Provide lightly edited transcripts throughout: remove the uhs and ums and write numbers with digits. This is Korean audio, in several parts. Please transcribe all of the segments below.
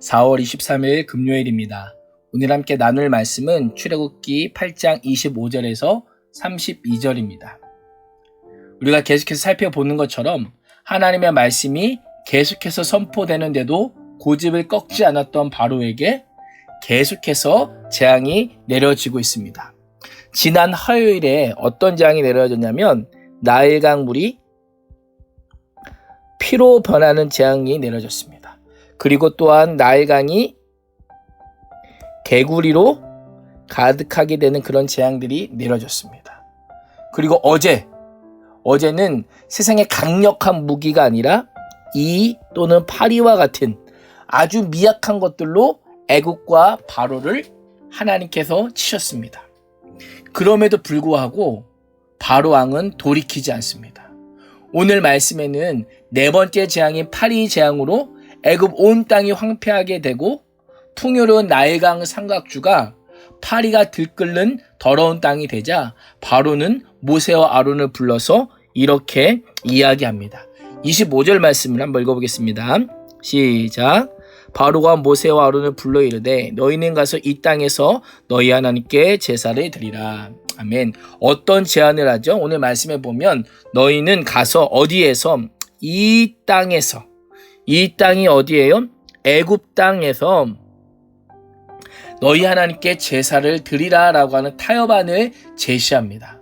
4월 23일 금요일입니다. 오늘 함께 나눌 말씀은 출애굽기 8장 25절에서 32절입니다. 우리가 계속해서 살펴보는 것처럼 하나님의 말씀이 계속해서 선포되는데도 고집을 꺾지 않았던 바로에게 계속해서 재앙이 내려지고 있습니다. 지난 화요일에 어떤 재앙이 내려졌냐면 나일강 물이 피로 변하는 재앙이 내려졌습니다. 그리고 또한 나일강이 개구리로 가득하게 되는 그런 재앙들이 내려졌습니다. 그리고 어제는 세상의 강력한 무기가 아니라 이 또는 파리와 같은 아주 미약한 것들로 애국과 바로를 하나님께서 치셨습니다. 그럼에도 불구하고 바로 왕은 돌이키지 않습니다. 오늘 말씀에는 네 번째 재앙인 파리 재앙으로 애굽 온 땅이 황폐하게 되고 풍요로운 나일강 삼각주가 파리가 들끓는 더러운 땅이 되자 바로는 모세와 아론을 불러서 이렇게 이야기합니다. 25절 말씀을 한번 읽어보겠습니다. 시작. 바로가 모세와 아론을 불러 이르되 너희는 가서 이 땅에서 너희 하나님께 제사를 드리라. 아멘. 어떤 제안을 하죠? 오늘 말씀에 보면 너희는 가서 어디에서? 이 땅에서. 이 땅이 어디예요? 애굽 땅에서 너희 하나님께 제사를 드리라 라고 하는 타협안을 제시합니다.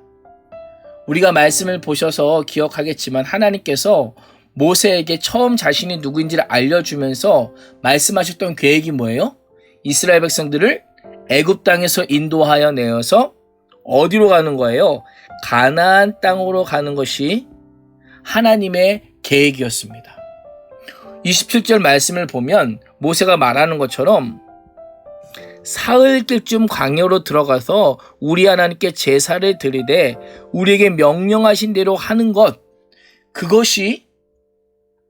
우리가 말씀을 보셔서 기억하겠지만 하나님께서 모세에게 처음 자신이 누구인지를 알려주면서 말씀하셨던 계획이 뭐예요? 이스라엘 백성들을 애굽 땅에서 인도하여 내어서 어디로 가는 거예요? 가나안 땅으로 가는 것이 하나님의 계획이었습니다. 27절 말씀을 보면 모세가 말하는 것처럼 사흘길쯤 광야로 들어가서 우리 하나님께 제사를 드리되 우리에게 명령하신 대로 하는 것, 그것이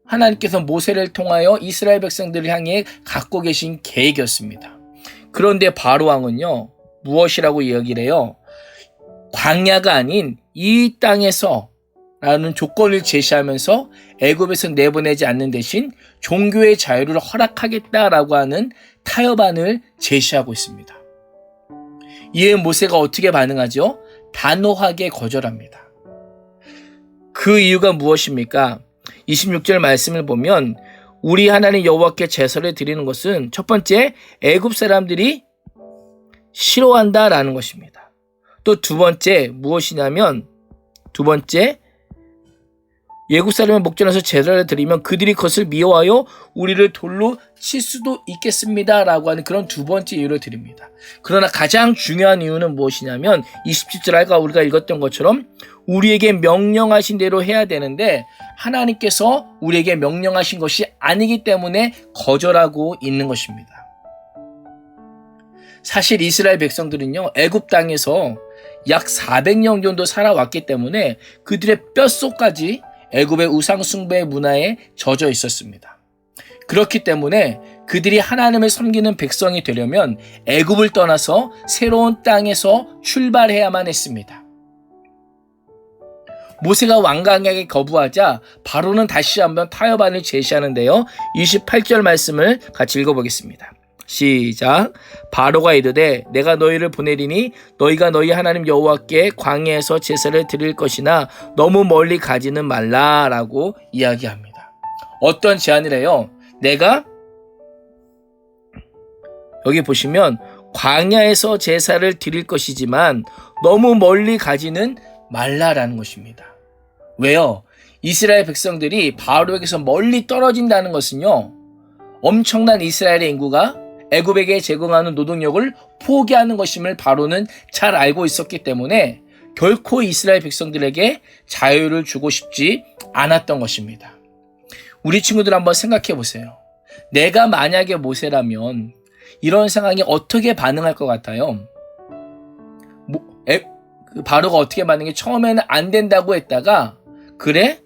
하나님께서 모세를 통하여 이스라엘 백성들을 향해 갖고 계신 계획이었습니다. 그런데 바로 왕은요, 무엇이라고 이야기를 해요? 광야가 아닌 이 땅에서 라는 조건을 제시하면서 애굽에서 내보내지 않는 대신 종교의 자유를 허락하겠다라고 하는 타협안을 제시하고 있습니다. 이에 모세가 어떻게 반응하죠? 단호하게 거절합니다. 그 이유가 무엇입니까? 26절 말씀을 보면 우리 하나님 여호와께 제사를 드리는 것은 첫 번째 애굽 사람들이 싫어한다라는 것입니다. 또 두 번째 무엇이냐면 애굽 사람의 목전에서 제사를 드리면 그들이 그것을 미워하여 우리를 돌로 칠 수도 있겠습니다 라고 하는 그런 두 번째 이유를 드립니다. 그러나 가장 중요한 이유는 무엇이냐면 27절 아까 우리가 읽었던 것처럼 우리에게 명령하신 대로 해야 되는데 하나님께서 우리에게 명령하신 것이 아니기 때문에 거절하고 있는 것입니다. 사실 이스라엘 백성들은요, 애굽 땅에서 약 400년 정도 살아왔기 때문에 그들의 뼛속까지 애굽의 우상 숭배의 문화에 젖어 있었습니다. 그렇기 때문에 그들이 하나님을 섬기는 백성이 되려면 애굽을 떠나서 새로운 땅에서 출발해야만 했습니다. 모세가 완강하게 거부하자 바로는 다시 한번 타협안을 제시하는데요. 28절 말씀을 같이 읽어보겠습니다. 시작. 바로가 이르되 내가 너희를 보내리니 너희가 너희 하나님 여호와께 광야에서 제사를 드릴 것이나 너무 멀리 가지는 말라라고 이야기합니다. 어떤 제안을 해요? 내가 여기 보시면 광야에서 제사를 드릴 것이지만 너무 멀리 가지는 말라라는 것입니다. 왜요? 이스라엘 백성들이 바로에게서 멀리 떨어진다는 것은요, 엄청난 이스라엘의 인구가 애굽에게 제공하는 노동력을 포기하는 것임을 바로는 잘 알고 있었기 때문에 결코 이스라엘 백성들에게 자유를 주고 싶지 않았던 것입니다. 우리 친구들 한번 생각해 보세요. 내가 만약에 모세라면 이런 상황에 어떻게 반응할 것 같아요? 바로가 어떻게 반응해? 처음에는 안 된다고 했다가 그래?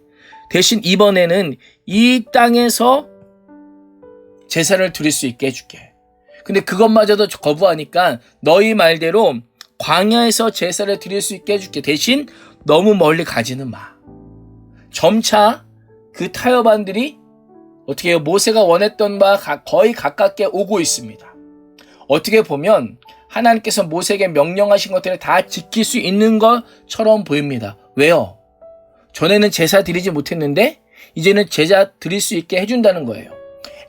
대신 이번에는 이 땅에서 제사를 드릴 수 있게 해줄게. 근데 그것마저도 거부하니까 너희 말대로 광야에서 제사를 드릴 수 있게 해줄게. 대신 너무 멀리 가지는 마. 점차 그 타협안들이 어떻게 모세가 원했던 바와 거의 가깝게 오고 있습니다. 어떻게 보면 하나님께서 모세에게 명령하신 것들을 다 지킬 수 있는 것처럼 보입니다. 왜요? 전에는 제사 드리지 못했는데 이제는 제사 드릴 수 있게 해준다는 거예요.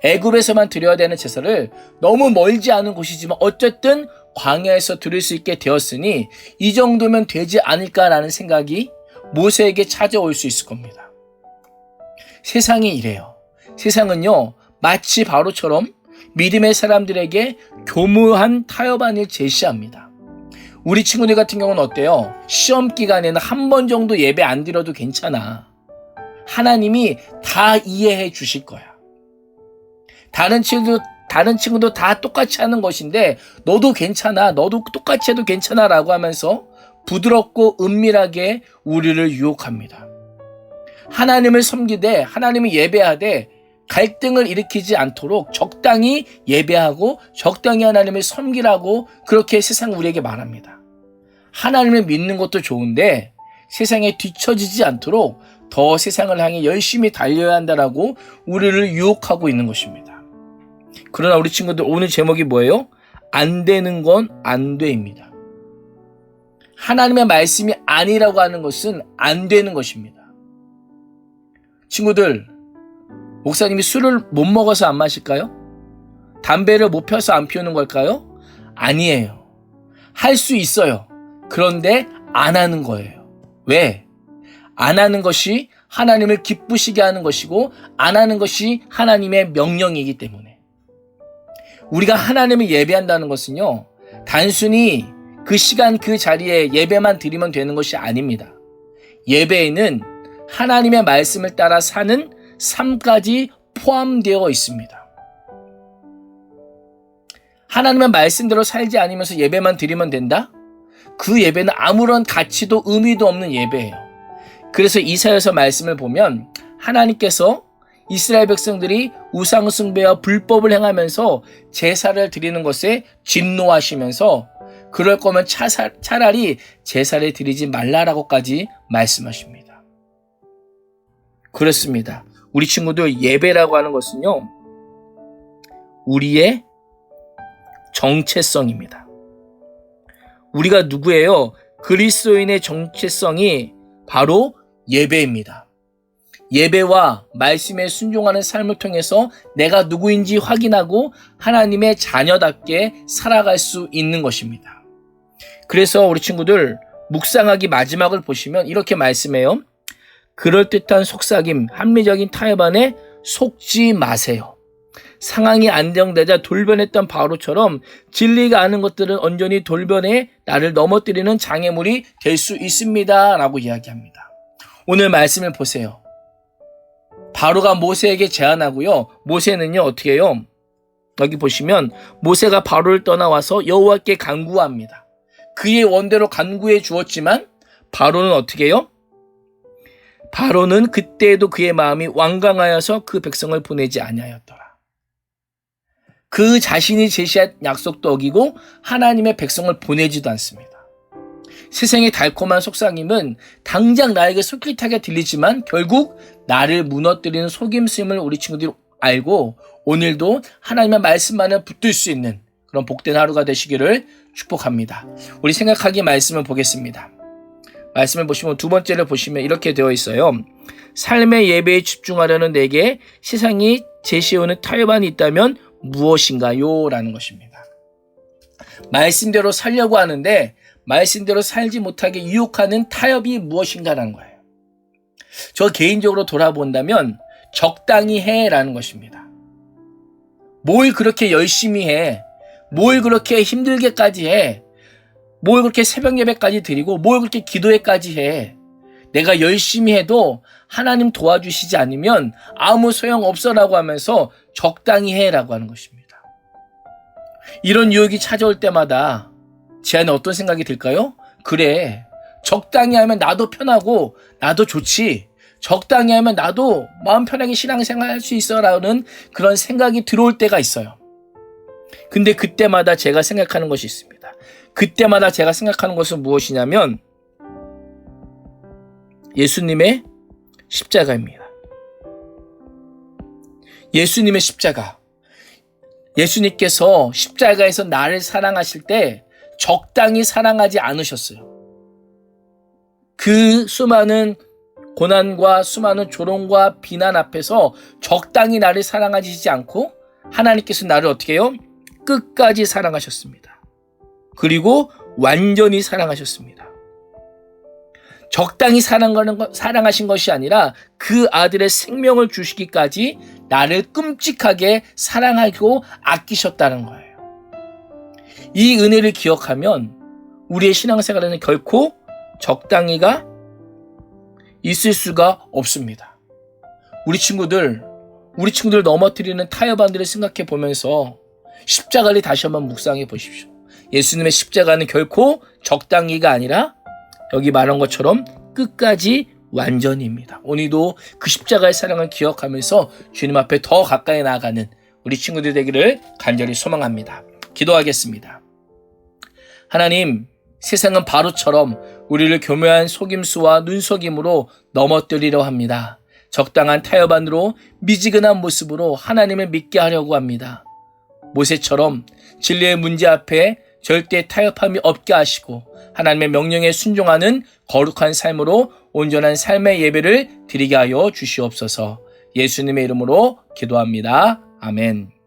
애굽에서만 드려야 되는 제사를 너무 멀지 않은 곳이지만 어쨌든 광야에서 드릴 수 있게 되었으니 이 정도면 되지 않을까라는 생각이 모세에게 찾아올 수 있을 겁니다. 세상이 이래요. 세상은요, 마치 바로처럼 믿음의 사람들에게 교묘한 타협안을 제시합니다. 우리 친구들 같은 경우는 어때요? 시험 기간에는 한 번 정도 예배 안 드려도 괜찮아. 하나님이 다 이해해 주실 거야. 다른 친구도 다 똑같이 하는 것인데 너도 괜찮아. 너도 똑같이 해도 괜찮아 라고 하면서 부드럽고 은밀하게 우리를 유혹합니다. 하나님을 섬기되 하나님을 예배하되 갈등을 일으키지 않도록 적당히 예배하고 적당히 하나님을 섬기라고 그렇게 세상 우리에게 말합니다. 하나님을 믿는 것도 좋은데 세상에 뒤처지지 않도록 더 세상을 향해 열심히 달려야 한다라고 우리를 유혹하고 있는 것입니다. 그러나 우리 친구들 오늘 제목이 뭐예요? 안 되는 건 안 돼입니다. 하나님의 말씀이 아니라고 하는 것은 안 되는 것입니다. 친구들, 목사님이 술을 못 먹어서 안 마실까요? 담배를 못 펴서 안 피우는 걸까요? 아니에요. 할 수 있어요. 그런데 안 하는 거예요. 왜? 안 하는 것이 하나님을 기쁘시게 하는 것이고 안 하는 것이 하나님의 명령이기 때문에. 우리가 하나님을 예배한다는 것은요, 단순히 그 시간 그 자리에 예배만 드리면 되는 것이 아닙니다. 예배에는 하나님의 말씀을 따라 사는 삶까지 포함되어 있습니다. 하나님의 말씀대로 살지 않으면서 예배만 드리면 된다? 그 예배는 아무런 가치도 의미도 없는 예배예요. 그래서 이사야서 말씀을 보면 하나님께서 이스라엘 백성들이 우상 숭배와 불법을 행하면서 제사를 드리는 것에 진노하시면서 그럴 거면 차라리 제사를 드리지 말라라고까지 말씀하십니다. 그렇습니다. 우리 친구들, 예배라고 하는 것은요, 우리의 정체성입니다. 우리가 누구예요? 그리스도인의 정체성이 바로 예배입니다. 예배와 말씀에 순종하는 삶을 통해서 내가 누구인지 확인하고 하나님의 자녀답게 살아갈 수 있는 것입니다. 그래서 우리 친구들, 묵상하기 마지막을 보시면 이렇게 말씀해요. 그럴듯한 속삭임, 합리적인 타협안에 속지 마세요. 상황이 안정되자 돌변했던 바로처럼 진리가 아는 것들은 온전히 돌변해 나를 넘어뜨리는 장애물이 될 수 있습니다 라고 이야기합니다. 오늘 말씀을 보세요. 바로가 모세에게 제안하고요, 모세는요 어떻게 해요? 여기 보시면 모세가 바로를 떠나와서 여호와께 간구합니다. 그의 원대로 간구해 주었지만 바로는 어떻게 해요? 바로는 그때에도 그의 마음이 완강하여서 그 백성을 보내지 아니하였더라. 그 자신이 제시한 약속도 어기고 하나님의 백성을 보내지도 않습니다. 세상의 달콤한 속삭임은 당장 나에게 솔깃하게 들리지만 결국 나를 무너뜨리는 속임수임을 우리 친구들이 알고 오늘도 하나님의 말씀만을 붙들 수 있는 그런 복된 하루가 되시기를 축복합니다. 우리 생각하기 말씀을 보겠습니다. 말씀을 보시면 두 번째를 보시면 이렇게 되어 있어요. 삶의 예배에 집중하려는 내게 세상이 제시해오는 타협안이 있다면 무엇인가요? 라는 것입니다. 말씀대로 살려고 하는데 말씀대로 살지 못하게 유혹하는 타협이 무엇인가라는 거예요. 저 개인적으로 돌아본다면 적당히 해라는 것입니다. 뭘 그렇게 열심히 해? 뭘 그렇게 힘들게까지 해? 뭘 그렇게 새벽 예배까지 드리고 뭘 그렇게 기도회까지 해? 내가 열심히 해도 하나님 도와주시지 않으면 아무 소용없어라고 하면서 적당히 해라고 하는 것입니다. 이런 유혹이 찾아올 때마다 제 안에 어떤 생각이 들까요? 그래, 적당히 하면 나도 편하고 나도 좋지. 적당히 하면 나도 마음 편하게 신앙생활 할 수 있어라는 그런 생각이 들어올 때가 있어요. 근데 그때마다 제가 생각하는 것이 있습니다. 그때마다 제가 생각하는 것은 무엇이냐면 예수님의 십자가입니다. 예수님의 십자가. 예수님께서 십자가에서 나를 사랑하실 때 적당히 사랑하지 않으셨어요. 그 수많은 고난과 수많은 조롱과 비난 앞에서 적당히 나를 사랑하시지 않고 하나님께서 나를 어떻게 해요? 끝까지 사랑하셨습니다. 그리고 완전히 사랑하셨습니다. 적당히 사랑하신 것이 아니라 그 아들의 생명을 주시기까지 나를 끔찍하게 사랑하고 아끼셨다는 거예요. 이 은혜를 기억하면 우리의 신앙생활에는 결코 적당히가 있을 수가 없습니다. 우리 친구들 넘어뜨리는 타협안들을 생각해 보면서 십자가를 다시 한번 묵상해 보십시오. 예수님의 십자가는 결코 적당히가 아니라 여기 말한 것처럼 끝까지 완전입니다. 오늘도 그 십자가의 사랑을 기억하면서 주님 앞에 더 가까이 나아가는 우리 친구들 되기를 간절히 소망합니다. 기도하겠습니다. 하나님, 세상은 바로처럼 우리를 교묘한 속임수와 눈속임으로 넘어뜨리려 합니다. 적당한 타협 안으로 미지근한 모습으로 하나님을 믿게 하려고 합니다. 모세처럼 진리의 문제 앞에 절대 타협함이 없게 하시고 하나님의 명령에 순종하는 거룩한 삶으로 온전한 삶의 예배를 드리게 하여 주시옵소서. 예수님의 이름으로 기도합니다. 아멘.